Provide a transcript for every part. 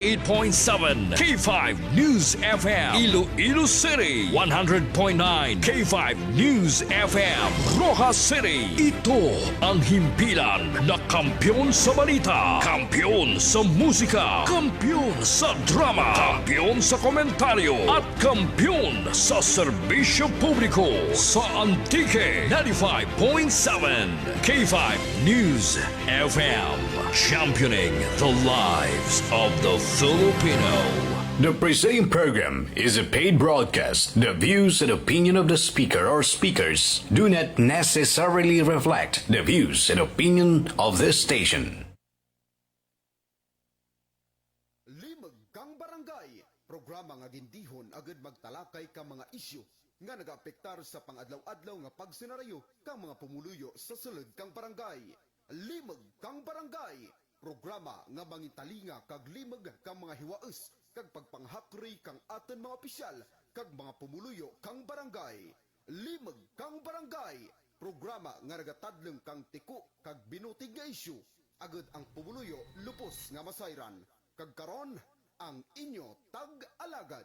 8.7 K5 News FM Iloilo City 100.9 K5 News FM Rojas City. Ito ang himpilan na kampyon sa balita, kampyon sa musika, kampyon sa drama, kampyon sa komentaryo at kampyon sa serbisyo publiko sa Antique 95.7 K5 News FM, championing the lives of the Filipino. The preceding program is a paid broadcast. The views and opinion of the speaker or speakers do not necessarily reflect the views and opinion of this station. Limag kang barangay, programa nga gindihon agad magtalakay ka mga isyu nga nagaapektar sa pangadlaw-adlaw nga pagsenaryo kang mga pumuluyo sa sulod kang barangay. Limag kang barangay, programa nga mangitalinga kag limag kang mga hiwaes kag pagpanghakri kang aton mga opisyal kag mga pumuluyo kang barangay. Limag kang barangay, programa nga nagatadlong kang tiku kag binutig nga isyu agad ang pumuluyo lupos nga masayran. Kag karon ang inyo tag-alagad.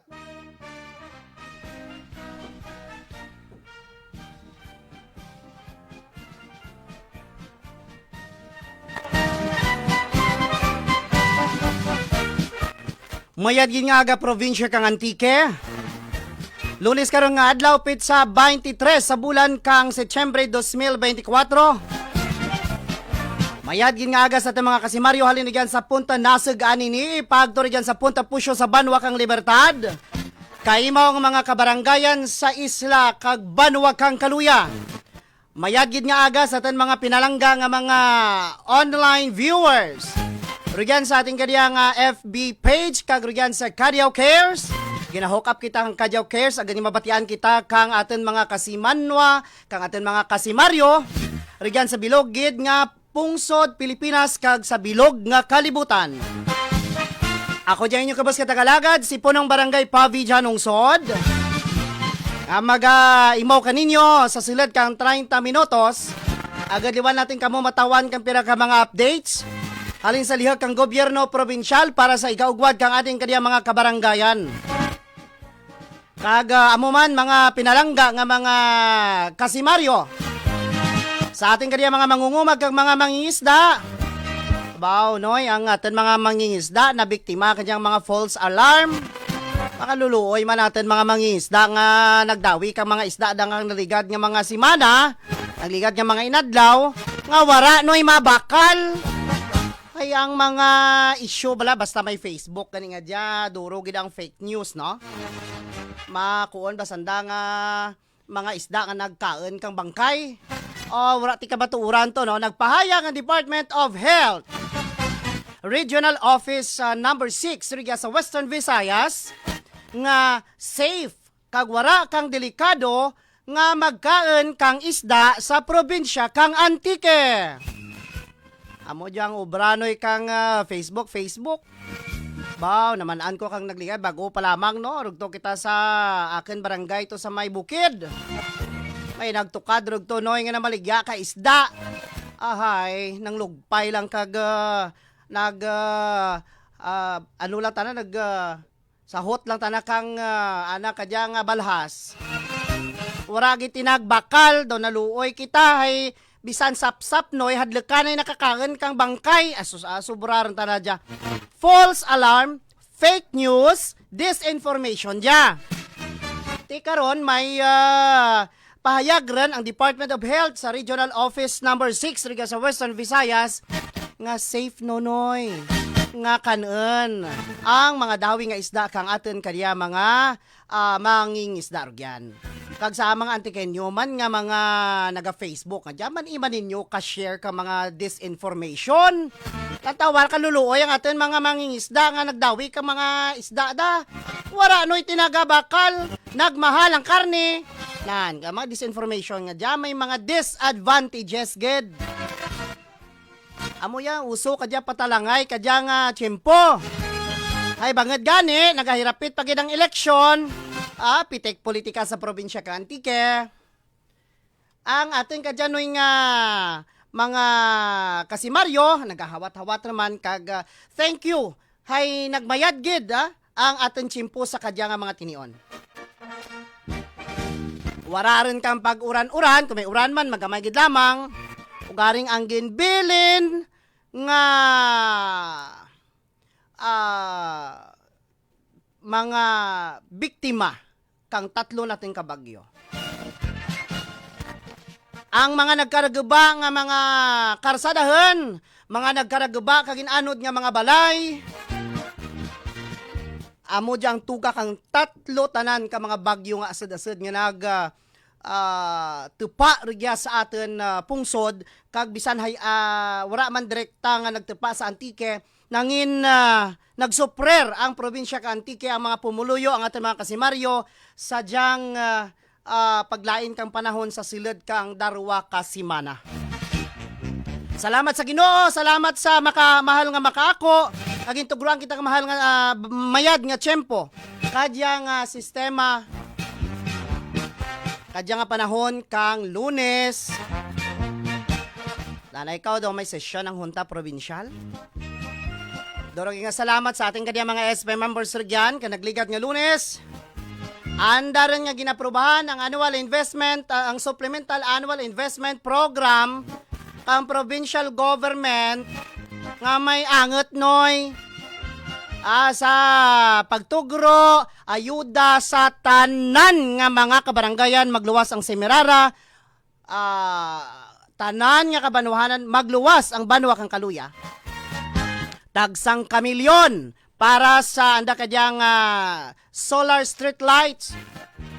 Mayad gin nga aga probinsya kang Antique. Lunes karon nga adlaw pitsa 23 sa bulan kang Setyembre 2024. Mayad gin nga aga sa mga kasimaryo halin diyan sa Punta Nasug ani ni pagturi diyan sa Punta Pusyo sa Banwa kang Libertad. Kaimaw nga mga kabaranggayan sa isla kag Banwa kang Kaluya. Mayad gid nga aga sa mga pinalangga nga mga online viewers. Rugyan sa ating kanyang FB page, kag rugyan sa Kadyaw Cares. Ginahook up kita ang Kadyaw Cares, agad mabatian kita kang atin mga kasimanwa, kang atin mga kasimaryo. Rugyan sa bilog gid nga pungsod Pilipinas, kag sa bilog nga kalibutan. Ako dyan inyong kabos katagalagad, si Punong Barangay Pavi Janong Sod. Imaw kaninyo sa silid kang 30 minutos. Agad liwan natin kamo matawan kang pira ka mga updates. Halin sa lihag kang gobyerno probinsyal para sa ikaugwad kang ating kaniya mga kabaranggayan. Kag amuman mga pinalangga nga mga kasimaryo sa ating kaniya mga mangungumag kag mga mangingisda. Baw noy ang atin mga mangingisda na biktima kanyang mga false alarm. Makaluluoy man natin mga mangingisda nga nagdawi kang mga isda dangang naligad nga mga simana, nagligad nga mga inadlaw nga wara noy mabakal. Ay ang mga issue bala basta may Facebook kani nga dia duro gid ang fake news no. Makuon basanda nga mga isda nga nagkaon kang bangkay. O wala ti kabaturan to no, nagpahayag ang Department of Health Regional Office number 6 riga sa Western Visayas nga safe kag wara kang delikado nga magkaon kang isda sa probinsya kang Antique. Amo diyang ubranoy kang Facebook. Baw, naman ko kang nagligay bago pa lamang no. Rugto kita sa akin barangay to sa May Bukid. May nagtukad rugto noy nga na maligya ka isda. Ahay, nang lugpay lang kag ano lang tana sahot lang tana kang anak kadya nga balhas. Uragi tinagbakal do naluoy kita hay bisan sap-sap noy hadlekanay nakakaon kang bangkay buraran tanadya. False alarm, fake news, disinformation dya. Ti karon may pahayag rin ang Department of Health sa Regional Office number 6 riga sa Western Visayas nga safe nonoy nga kanon ang mga dawi nga isda kang atin kaniya mga mangingisda rugyan. Kag sa mga antikenyo man nga mga naga-Facebook nga diyan man iman ninyo ka-share ka mga disinformation. Tatawar ka luluoy ang atin mga mangingisda nga nagdawi ka mga isda da. Wara noy tinagabakal, nagmahal ang karne. Nan, ka mga disinformation nga diyan may mga disadvantages ged. Amo ya uso ka diyan patalangay ka diyan nga tiyempo. Ay banged gani nagahirapit pagid ang eleksyon. Pitek politika sa probinsya ka Antique. Ang ating kadyanoy nga mga kasimaryo, nagahawat-hawat naman kag thank you hay nagmayad gid ang aton tsimpo sa kadya nga mga tinion. Wararan kang pag-uran-uran, kung may uran man, magamay gid lamang. Ugaring ang ginbilin nga mga biktima kang tatlo nating kabagyo. Ang mga nagkaragaba nga mga karsadahan, mga nagkaragaba kaginanod nga mga balay, amo diyang tuga kang tatlo tanan ka mga bagyo nga asad-asad nga nag tupa rigya sa atin pungsod kag bisan hay wala man direkta nga nagtupa sa Antique nangin nagsuprer ang probinsya ka Antique ang mga pumuluyo ang ating mga kasimaryo sadyang paglain kang panahon sa silid kang darwa ka simana. Salamat sa Ginoo, salamat sa makamahal nga makaako. Aging tuguran kita kamahal nga mayad nga tiyempo. Kadya nga sistema. Kadya nga panahon kang Lunes. Nanay ikaw daw may sesyon ng Hunta Provincial. Dorog nga salamat sa ating kadya mga SP members rigyan ka nagligat nga Lunes. Anda rin nga ginaprubahan ang annual investment, ang supplemental annual investment program ang provincial government nga may anget noy sa pagtugro, ayuda sa tanan nga mga kabaranggayan magluwas ang Semirara, tanan nga kabanuhanan magluwas ang Banwa kang Kaluya. Tagsang kamilyon para sa anda kadyang solar street lights.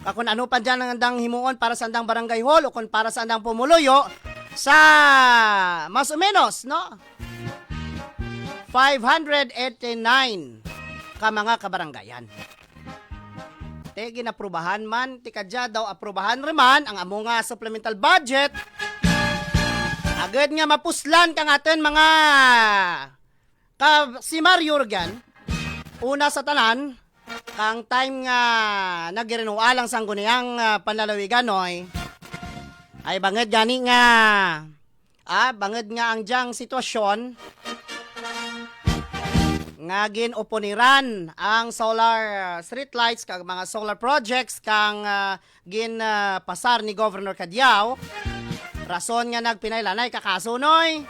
Kung ano pa dyan ang andang himuon para sa andang barangay hall o kung para sa andang pumuluyo sa mas o menos, no? 589 ka mga kabaranggayan. Te ginaprubahan man, ti kadya daw aprubahan reman ang amo nga supplemental budget. Agad nga mapuslan kang atin mga si Mario Organ. Una sa tanan, kang time nga nagrenualang sangguniang panlalawigan noy, ay banged gani nga banged nga ang diyang sitwasyon nga ginoponiran ang solar street lights kag mga solar projects kang pasar ni Governor Cadiao. Rason nga nagpinaylanay kakaso noy.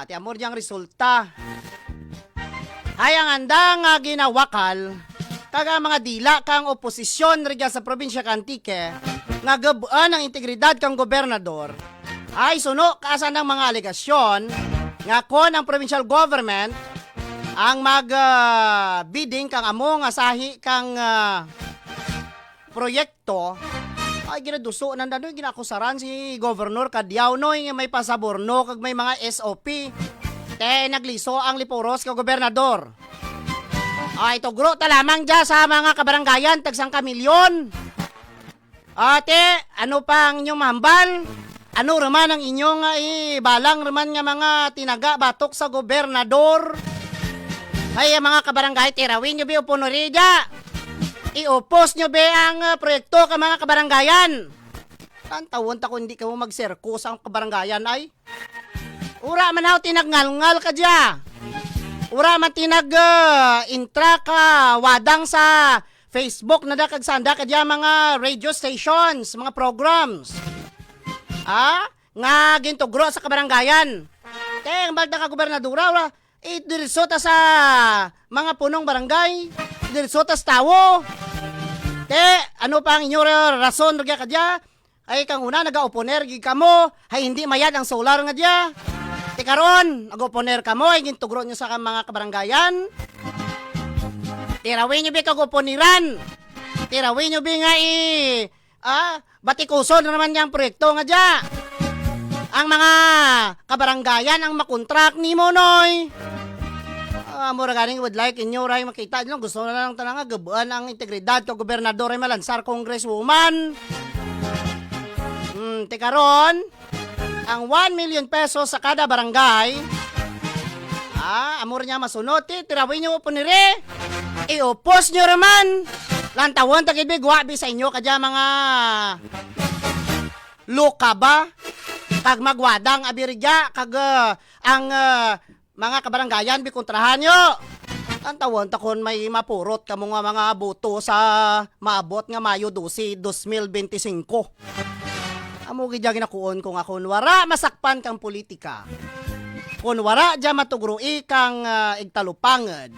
Ti amor diyang resulta ay ang andang ginawakal kaga mga dila kang oposisyon rigya sa probinsya ka Antique nga gabuan ang integridad kang gobernador ay suno kaasan ng mga alegasyon nga kon ang provincial government ang bidding kang amo nga sahi kang proyekto ay ginaduso nanda no ginakusaran si Governor Cadiao noy may pasaborno kag may mga SOP. Te nagliso ang lipuros ka gobernador. Ay tugro ta lamang dya sa mga kabaranggayan tagsang kamilyon. Ate, ano pa ang inyong mahambal? Ano raman ang inyong balang raman nga mga tinaga batok sa gobernador? Ay mga kabarangay, tirawin nyo ba yung punorida? I-opos nyo ba ang proyekto ka mga kabaranggayan? Tantawon ta kung hindi ka mo magserkos ang kabaranggayan ay? Ura man ako tinagngal-ngal ka dya. Ura man intra ka wadang sa Facebook na dakag sanda ka dya mga radio stations, mga programs. Nga gintugro sa kabaranggayan. Ang balda ka gobernadura, ura, dirisota sa mga punong barangay, dirisota sa tawo. Ano pa ang inyong rason ragya ka dya? Ay kang una nag-oponer gig kamo, ay hindi mayad ang solar nga dya. Karon, nag-oponer ka mo, ay gintugro nyo sa mga kabaranggayan. Tirawin nyo ba kag-oponiran? Tirawin nyo ba nga batikuson naman niyang proyekto nga dya. Ang mga kabaranggayan ang makontrak ni mo, noy. Mura ganing would like inyo ray makita nyo. Gusto na lang talaga gabuan ang integridad ko gobernador ay malansar congresswoman. Karon, ang 1 million pesos sa kada barangay, amor niya masunod, tirawin nyo po nire, iopos nyo raman, lantawon takibig, wabi sa inyo, kadya mga luka ba, kag magwadang abirigya, kag ang mga kabaranggayan, bikontrahan nyo, Ang tawon takon may mapurot kamo nga mga boto sa maabot nga Mayo 12, 2025. Amo gid ginakuon kung ako wara masakpan kang politika. Kun wara dya matugrui kang igtalupanged.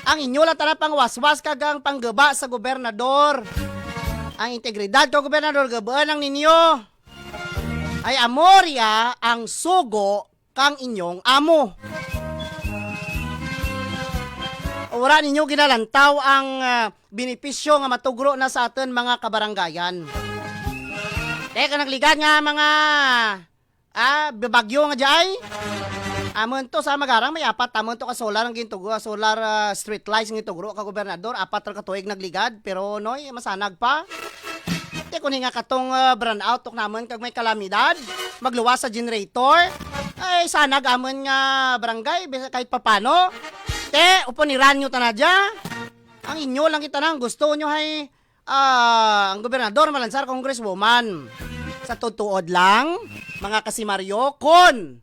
Ang inyo lang tanang pangwaswas kagang panggaba sa gobernador. Ang integridad ko gobernador gabaan ang ninyo. Ay amorya ang sugo kang inyong amo. Wala ninyo ginalantaw ang benepisyo nga matugro na sa aton mga kabaranggayan. Teka nagligad nga mga babagyo nga jay. Amon to sa magarang may apat amon to ka solar ang gintugo, solar street lights ng gintugro ka gobernador, apat ra ka tuig nagligad pero noy masanag pa. Te kuning nga katong brand out tok namon kag may kalamidad, magluwas sa generator. Ay sanag amon nga barangay kahit papano. Te uponiran nyo tanadya. Ang inyo lang kita nang gusto nyo ay ang gobernador malansar congresswoman. Sa tutuod lang mga kasimaryo kon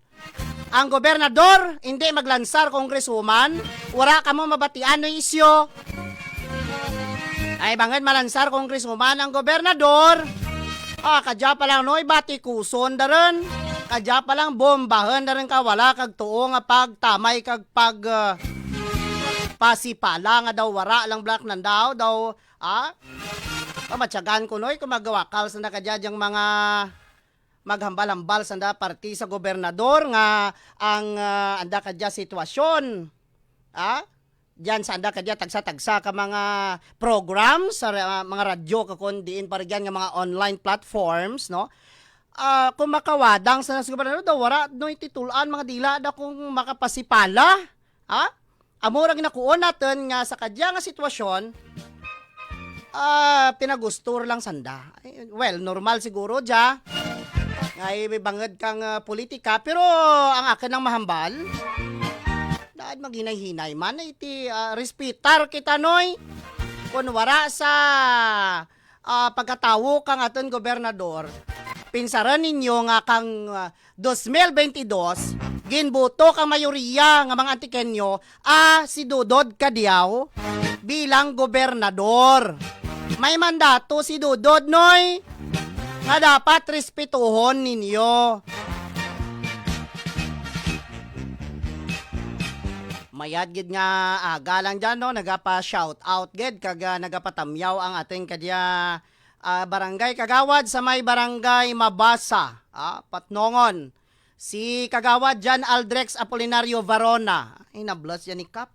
ang gobernador hindi maglansar congresswoman, wala ka mo mabatian no isyo. Ay bangad malansar congresswoman ang gobernador. Kadya pa lang noy batikuson daron. Kadya pa lang bombahan daron ka wala kag tuo nga pagtamay kag pag pasipala nga daw wara lang black nan daw pamatyagan ko noy kung magawakal sa nakadyang mga maghambal-hambal sanda parti sa gobernador nga ang anda kadya sitwasyon. Diyan sa anda kadya tagsa-tagsa ka mga programs sa mga radyo kakon diin parigyan nga mga online platforms no. Kung makawadang sa gobernador daw wara no titulan mga dila da kung makapasipala. Amura ginakuon natin nga sa kadya nga sitwasyon pinagustor lang sanda. Well, normal siguro dya. Ay may bangad kang politika pero ang akin ang mahambal dahil maghinay-hinay man iti respitar kita noy kung wara sa pagkatawo kang aton gobernador pinsaran ninyo nga kang 2022 ginboto kang mayoriya nga mga antikenyo si Dudod Kadiao bilang gobernador. May mandato si Dudod noy nga dapat respetuhon ninyo. Mayad gid nga galang dyan no, nagapa shout out gid kag nagapatamyaw ang ating kadya barangay kagawad sa may barangay Mabasa, Patnongon. Si kagawad Jan Aldrex Apolinario Varona. Ay nablos yan ni Kap.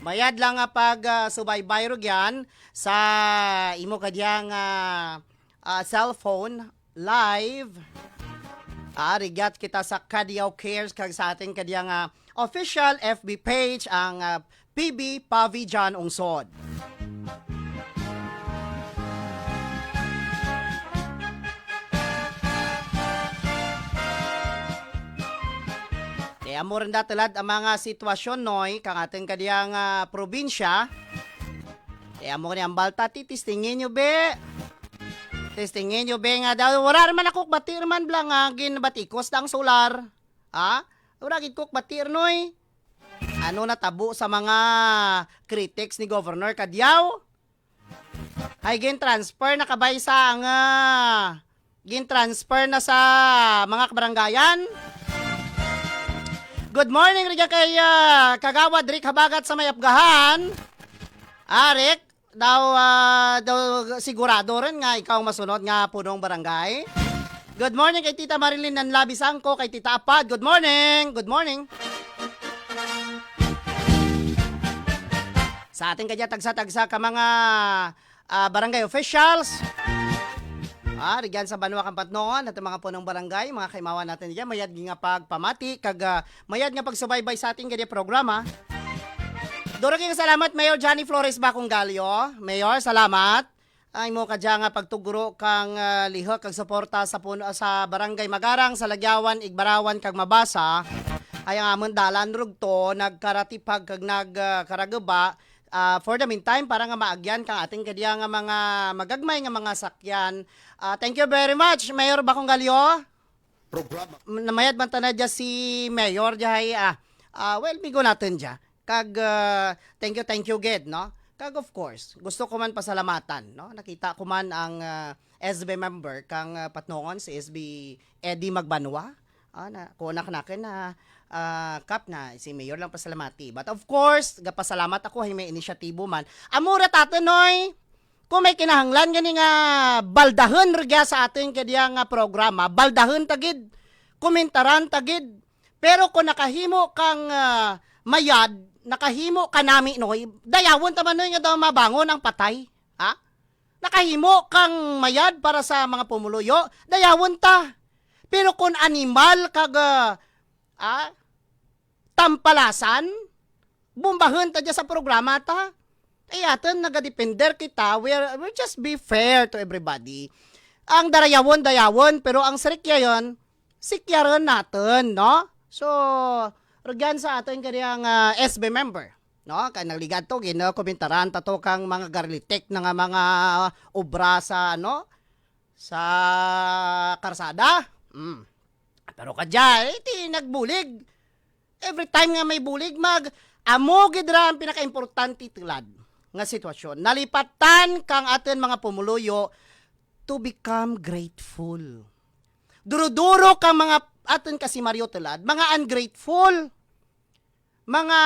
Mayad lang nga pag subaybay ro yan sa imo kadyang cellphone live. Rigat kita sa Kadiao Cares kag sa ating kadyang official FB page ang PB Pavijan Ungsod. Amo rin datalad ang mga sitwasyon noy kang ating kadiyang probinsya. Amo rin ang balta titistingin nyo be. Tistingin nyo be nga daw. Wala naman akong batir man blang ginabatikos ng solar. Wala gikok batir noy. Ano natabo sa mga critics ni Governor Kadiao? Ay gin-transfer na kabay sa gin-transfer na sa mga kabaranggayan. Good morning, Riga kay Kagawad Rick Habagat sa may Apgahan. Rick, daw sigurado rin nga ikaw masunod nga punong barangay. Good morning kay Tita Marilyn Nanlabi Sangko, kay Tita Apad. Good morning. Good morning. Sa ating kanya tagsa-tagsa ka mga barangay officials. Rigyan sa Banwa Kampatnoon at mga punong barangay, mga kaimawan natin diyan, mayad nga pagpamati, kag mayad nga pagsubaybay sa ating kanya programa. Duraging salamat, Mayor Johnny Flores Bakong Galio. Mayor, salamat. Ay mo kadya nga pagtuguro kang lihok kag suporta sa barangay Magarang, sa Lagyawan, Igbarawan kag Mabasa. Ay ang amon dalan rugto nagkaratipag kag nagkaragaba. For the meantime, para nga maagyan kang ating kadya nga mga magagmay nga mga sakyan. Thank you very much, Mayor Bakong Galio. Programa Namayad man tanadya si Mayor jahay well, bigo natin dya. Kag, thank you, Ged, no? Kag, of course, gusto ko man pasalamatan, no? Nakita ko man ang SB member, kang patnongon, si SB Eddie Magbanwa. Na, kunak nakin na kap na, si Mayor lang pasalamati. But of course, gapasalamat ako, may inisyatibo man. Amura tatanoy, kung may kinahanglan gani nga baldahon rigya sa atin kadiya nga programa, baldahon tagid, komentaran tagid. Pero kung nakahimo kang mayad, nakahimo ka nami noy, dayawon taman noy nga daw mabangon ang patay. Ha? Nakahimo kang mayad para sa mga pumuluyo, dayawon ta. Pero kung animal kag tampalasan, bumbahon ta dyan sa programa ta. Ay atin nagadepender kita, we'll just be fair to everybody. Ang dayawon, pero ang sikyaron natin, no? So, ragyan sa atin kaniyang SB member, no? Kaya nagligad to, komentaran ta to kang mga garlitek na nga mga obra sa, no? Sa karsada. Pero kadya, iti nagbulig. Every time nga may bulig, amo gidra ang pinaka-importante tulad nga sitwasyon. Nalipatan kang atin mga pumuluyo to become grateful. Duro-duro kang mga atin kasi Mario tulad, mga ungrateful. Mga,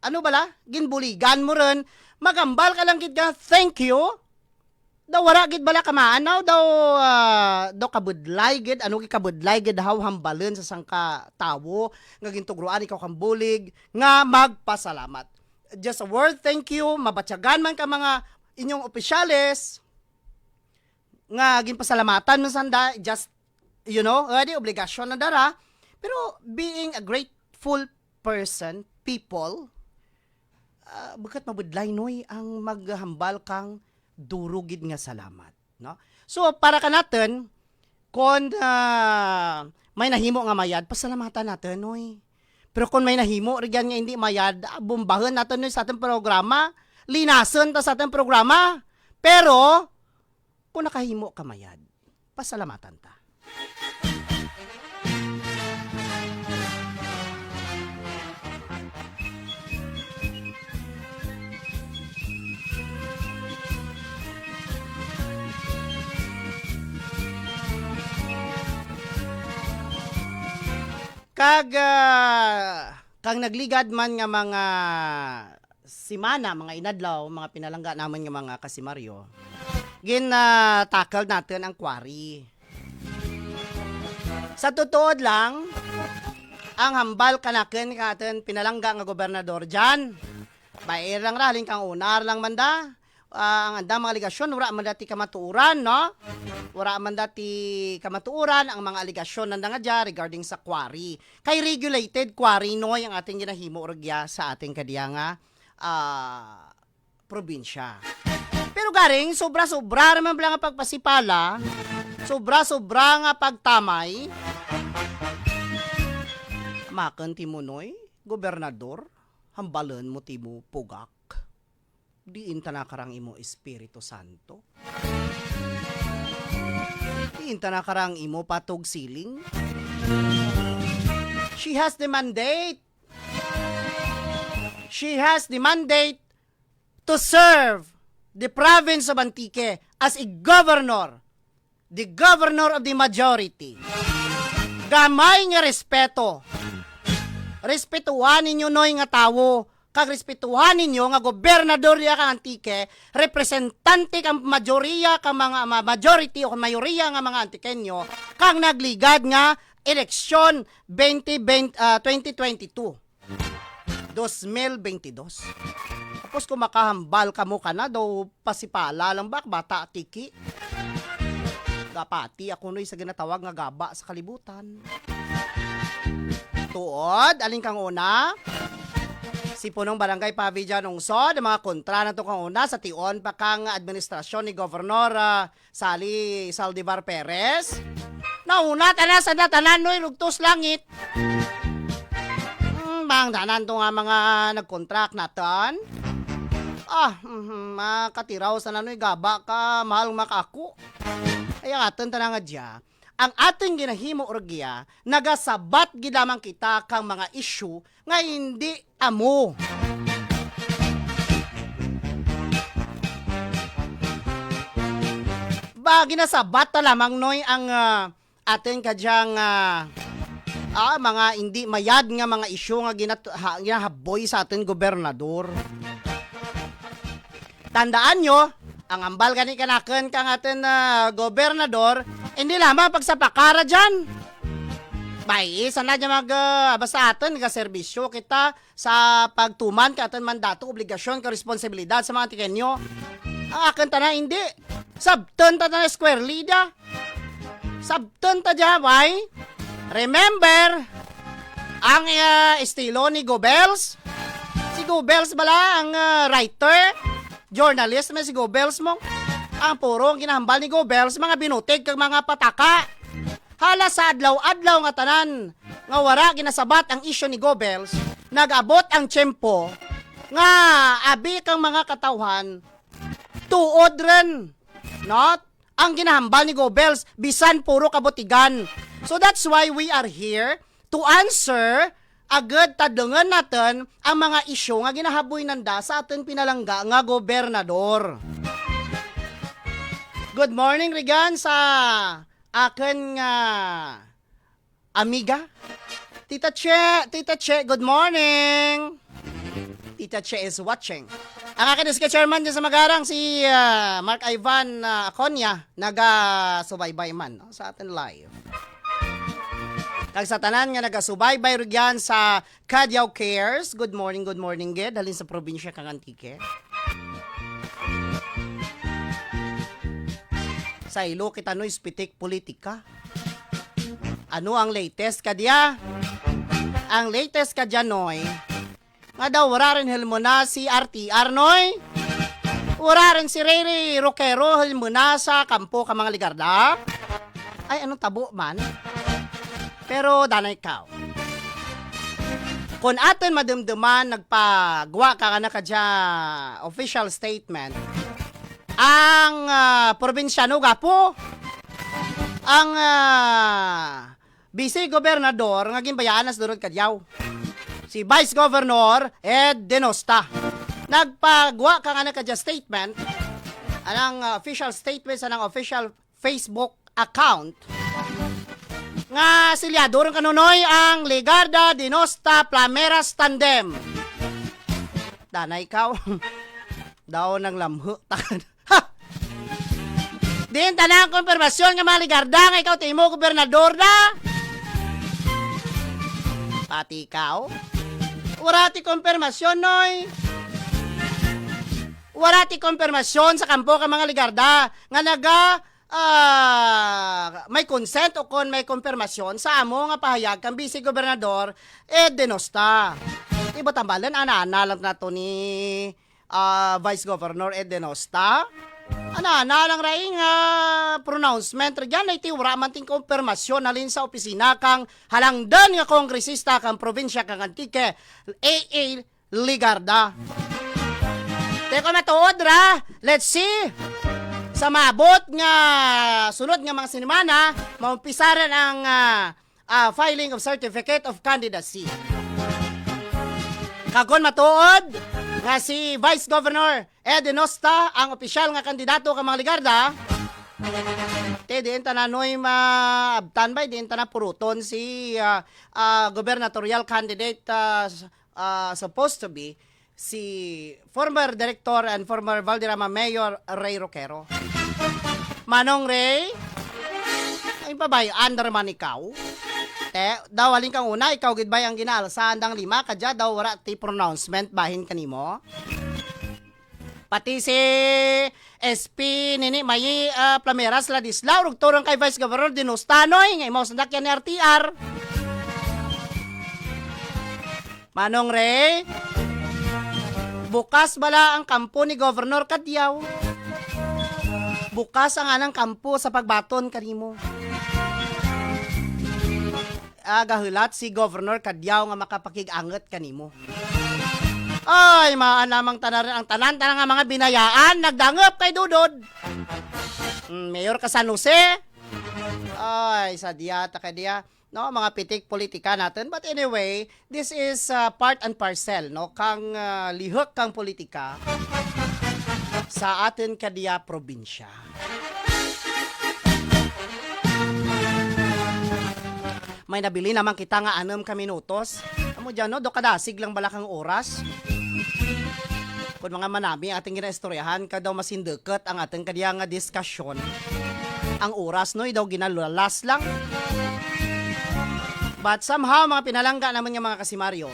ano bala, ginbuligan mo rin, magambal ka lang gid nga, thank you. Daw wala gid bala kamaanaw daw kabudlay gid ano gi kabudlay gid haw hambalon sa sangka tawo nga gintugruan ikaw kang bulig nga magpasalamat. Just a word thank you, mabatyagan man ka mga inyong opisyales nga ginpasalamatan mo sanda, just di obligasyon na dara, pero being a grateful person, people, bakat mabudlay noy ang maghambal kang durugid nga salamat, no? So para ka natin kung may nahimo nga mayad, pasalamatan natin noy. Pero kung may nahimo rigyan nga hindi mayad, bumbahon natin noy sa ating programa, linason ta sa ating programa. Pero kung nakahimo ka mayad, pasalamatan ta. Kang nagligad man nga mga simana, mga inadlaw, mga pinalangga naman nga mga kasimaryo, tackle natin ang quarry. Sa totoo lang, ang hambal kanaken katen pinalangga nga gobernador dyan, bairang raling kang unar lang manda, ang anda mga aligasyon, wala man dati kamatuuran, no? Wala man dati kamatuuran ang mga aligasyon nanda nga dyan regarding sa quarry. Kay regulated quarry, no, yung ating ginahimo orgya sa ating kadiya nga probinsya. Pero garing, sobra-sobra naman pala nga pagpasipala, sobra-sobra nga pagtamay, makan ti mo noy, gobernador, hambalan mo ti mo pugak. Diin ta na karang imo Espiritu Santo. Diin ta na karang imo patog siling. She has the mandate. She has the mandate to serve the province of Antique as a governor. The governor of the majority. Gamay nga respeto. Respetuhan ninyo noy nga tawo. Kagrespetuhan ninyo nga gobernador ya kang Antique, representante kang majorya kang mga majority o mayoriya nga mga Antikenyo kang nagligad nga eleksyon 2022. 2022. Tapos kung makahambal ka mo ka na, daw pasipala lang ba, bata tiki. Gapati ako noy sa ginatawag nga gaba sa kalibutan. Tuod, aling kang una? Si punong barangay Pavijan Ungsod, mga kontra na to kang una sa tion pa kang administrasyon ni Governor Sally Saldivar Perez. Nauna tanan sa datanan noy rugtos langit. Bang danan to nga mga nagkontract naton. Makatiraw sa nanoy gaba ka mahal makako. Ay aton tanang adya. ang ating ginahimo orgiya, nagasabat gidamang kita kang mga issue nga hindi amo. Ba, ginasabat ta lamang noy ang ating kadyang mga hindi mayad nga mga issue nga ginahaboy sa ating gobernador. Tandaan nyo, ang ambal gani kanaken kang ating gobernador, hindi lamang pagsapakara dyan. Bay, sana dyan basta atin, nagaserbisyo kita sa pagtuman ka atin mandato, obligasyon, ka responsibilidad sa mga tikenyo. Ang akin ta hindi. Sabton ta na square lida. Sabton ta dyan, bay. Remember, ang estilo ni Gobels. Si Gobels bala, ang writer, journalist, may si Gobels mo. Ang puro ginahambal ni Gobels, mga binutig kag mga pataka. Hala sa adlaw-adlaw nga tanan, nga wara ginasabat ang isyu ni Gobels, nag-abot ang tiyempo, nga abi kang mga katawhan, tuod rin, not? Ang ginahambal ni Gobels, bisan puro kabutigan. So that's why we are here to answer agad tadungan natin ang mga isyu nga ginahaboy nanda sa atin pinalangga nga gobernador. Good morning, Regan, sa akin nga amiga. Tita Che, good morning. Tita Che is watching. Ang akin is chairman dyan sa Magarang, si Mark Ivan Aconia, naga-subaybay man sa atin live. Kag sa tanan nga naga-subaybay rugyan sa Kadyaw Cares, good morning, gid, halin sa probinsya kang Antique. Sa ilo kita no ispitik politika. Ano ang latest kadya? Ang latest kadya noy, nga daw wala rin hilmo na si RTR noy. Wala rin si Ray Roquero hilmo na sa kampo ka mga ligarda. Ay anong tabo man? Pero danay ikaw. Kung atin madumduman nagpagawa ka na kadya official statement, ang probinsyano gapo, ang vice gobernador nga ginbayaan as durod kadyaw, si Vice Governor Ed Denosta, nagpagawa ka na kadya statement, anang official statement sa nang official Facebook account, nga silyador kanunoy ang Ligarda Denosta Plameras Tandem. Danay ikaw. Daw nang lamho. Din tanang konfirmasyon nga mga Ligarda nga ikaw timo gobernador na. Pati ikaw. Wala ti konfirmasyon noy. Wala ti konfirmasyon sa kampo ka mga Ligarda nga may consent o kon may konfirmasyon sa amo nga pahayag kang vice gobernador Denosta. Iba tambalan ana-ana lang na to ni Vice Governor Ed Denosta. Ana lang raing pronouncement regyan na iti wala man ting konfirmasyon halin sa opisina kang halangdan nga kongresista kang probinsya kang Antique AA Ligarda. Teko matuod ra, let's see. Sa maabot nga sunod nga mga sinimana, maumpisaran ang filing of certificate of candidacy. Kagon matuod nga si Vice Governor Ed Denosta ang opisyal nga kandidato ka mga Ligarda, diin tananoy maabtan bay, diin tanan puruton si gubernatorial candidate supposed to be si former director and former Valderrama Mayor Ray Roquero. Manong Ray, ay babay, under man ikaw. Daw halin kang una, ikaw gidbay ang ginaalsa andang 5 kadya daw wala ti pronouncement bahin kanimo. Pati si SP nini Mayi Plameras Ladislao ug turong kay Vice Governor Dinostanoy nga imo sandakyan ni RTR. Manong Ray, bukas bala ang kampo ni Governor Kadyaw. Bukas ang anang kampo sa pagbaton kanimo. Gahulat si Governor Kadyaw nga makapakig-anget kanimo. Ay, maanamang tanan ang tanan nga mga binayaan nagdangop kay Dudod. Mayor ka San Jose. Ay, sadya, takadya. No, mga pitik politika natin. But anyway, this is part and parcel, no? Kang lihok kang politika sa atin kadiya probinsya. May nabili naman kita nga 6 ka minutos. Amo dyan, no? Do kadasig lang balakang oras. Kung mga manami ating ginaistoryahan, kadaw masindeket ang ating kadiya nga diskusyon. Ang oras, no? Daw ginalalas lang. But somehow, mga pinalangga naman yung mga kasimaryo.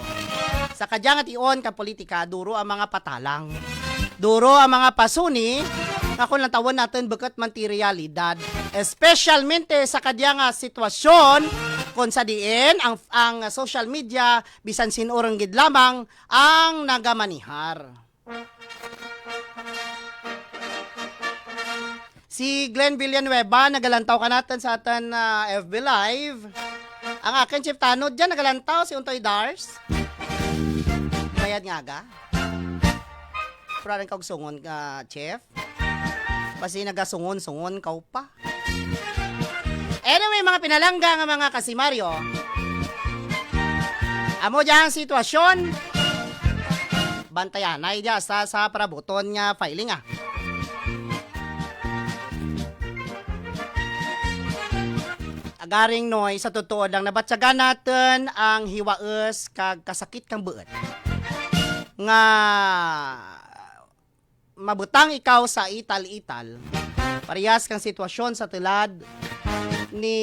Sa kadyang at iyon ka politika, duro ang mga patalang. Duro ang mga pasuni, nga kung tawon natin bakat materialidad. Especialmente sa kadyang sitwasyon, kung sa diin, ang social media, bisan sinurang gid lamang, ang nagamanihar. Si Glenn Villanueva, nagalantaw ka natin sa atin FB Live. Ang akin chief tanod dyan, nagalantaw si Untoy Dars. Bayad nga ga. Pura rin kag sungon ka, chef. Pasi nagasungon-sungon ka pa. Anyway, mga pinalangga nga mga kasimaryo. Amo dyan ang sitwasyon. Bantayanay dyan sa parabuton nga filing Agaring noy, sa totoo lang, nabatsagan natin ang hiwaes kag kasakit kang buot. Nga mabutang ikaw sa ital-ital, parehas kang sitwasyon sa tulad ni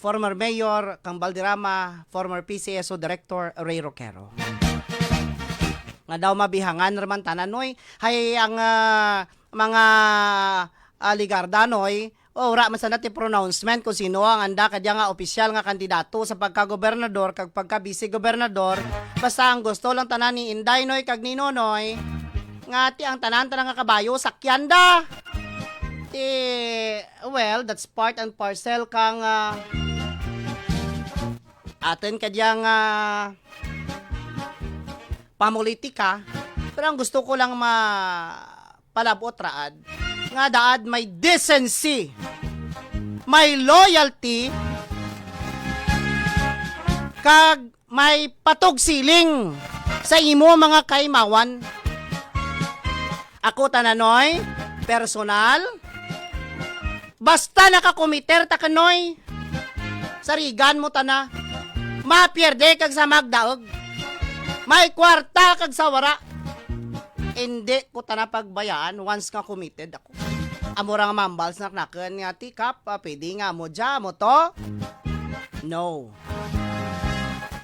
former Mayor kang Valderrama, former PCSO Director Ray Roquero. Nga daw mabihangan raman tananoy, hay ang mga Ligardanoy, ora man sa natin pronouncement kung sino ang anda kadya nga opisyal nga kandidato sa pagka-gobernador kag pagka-vice-gobernador. Basta ang gusto lang tanan ni Inday Noy kag ni Nonoy, nga ti ang tanan nga kabayo sakyan da. Well, that's part and parcel kang atin kadyang pamulitika. Pero ang gusto ko lang palabot raad, nga daad may decency, may loyalty, kag may patugsiling sa imo mga kaimawan. Ako tananoy, personal, basta nakakomiter ta kanoy, sarigan mo tana, mapierde kag sa magdaog, may kwarta kag sa wara. Hindi ko ta napagbayaan once nga committed ako. Amura nga mambals naknaken nga tikap, pwede nga mo dya mo to? No.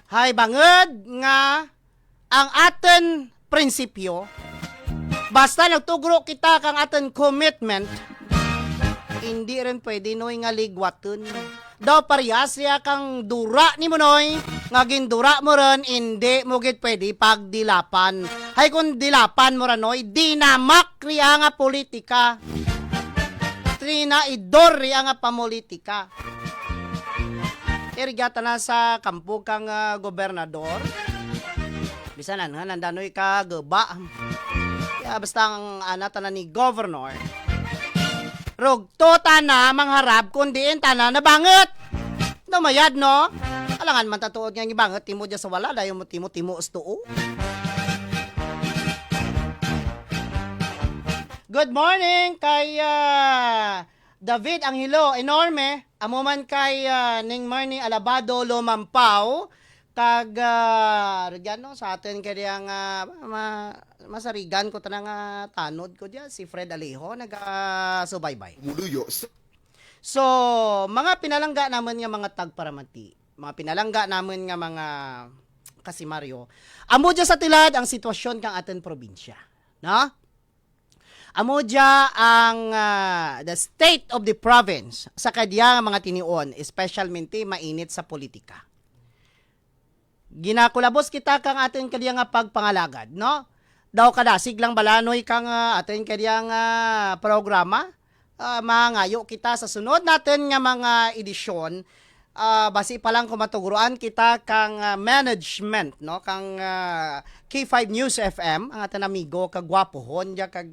Hay bangod nga ang aten prinsipyo, basta nagtugro kita kang aten commitment, hindi rin pwede noy nga ligwaton. Daw parehas siya kang dura ni mo noy, nga gindura mo rin, hindi mo git pwede pagdilapan. Hay kung dilapan mo rin noy, dinamak riya nga politika. Trina idor riya nga pamulitika. Irigata na sa kampo kang gobernador. Bisanan nga, nandanoy ka gaba. Kaya basta ang anata na ni governor, rugto na mangharap kundiin tana na banget. Namayad no? Alangan man tatuod nga ibanget timo dya sa wala dayo mo timo ustuo. Good morning kay David Angelo enorme. Amo man kay Ning Marnie Alabado Lomampaw kag no, sa atin kaya nga masarigan ko tanang tanod ko diya si Fred Alejo subaybay. Muluyo So, mga pinalangga naman nga mga tagparamati, mga pinalangga naman nga mga kasimaryo, amo dya sa tilad ang sitwasyon kang atin probinsya. No? Amo dya ang the state of the province sa kadya mga tinion, especialmente mainit sa politika. Ginakulabos kita kang atin kadya nga pagpangalagad, no? Daw kadasig lang balanoy kang atin kadya nga programa. Mangayo kita sa sunod natin nga mga edisyon, basi pa lang kumatuguruan kita kang management, no? Kang K5 News FM, ang ating amigo, kagwapohon, ya kag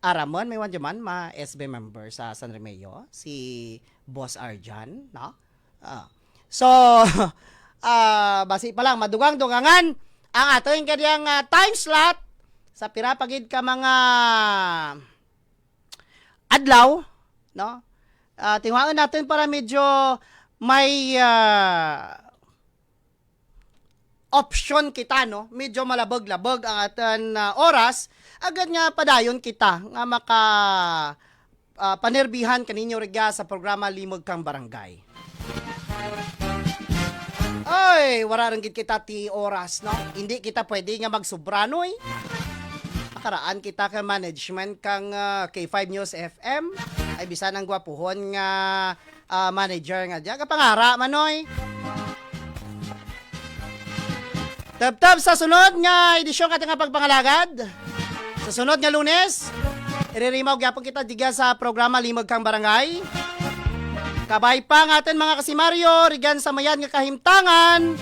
Aramon, may wan man, ma-SB member sa San Remeo, si Boss Arjan, no? So, basi pa lang, madugang-dugangan ang ating kanyang time slot sa pirapagid ka mga adlaw, no? Tingnan natin para medyo may option kita, no? Medyo malabog-labog ang ating oras. Agad nga padayon kita nga maka panerbihan kaninyo riga sa programa Limog Kang Barangay. Ay, wala rin kita ti oras, no? Hindi kita pwede nga magsobranoy. Makaraan kita ka management kang K5 News FM. Ay bisan ang gwapuhon nga manager nga diya. Kapangara, manoy. Tab-tab sa sunod nga edisyon kating nga pagpangalagad. Sa sunod nga Lunes, iririmaw gyapon kita diga sa programa Limog Kang Barangay. Kabay pa nga atin mga kasimaryo, rigan sa mayan nga kahimtangan.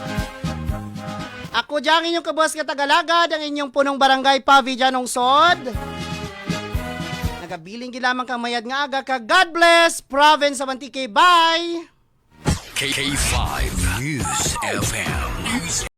Ako diyang inyong kabuas nga tagalagad, ang inyong punong barangay Pavi Janong Sod. Nagabiling gilamang kang mayad nga aga ka. God bless, Province of Antique. Bye! K5 News FM.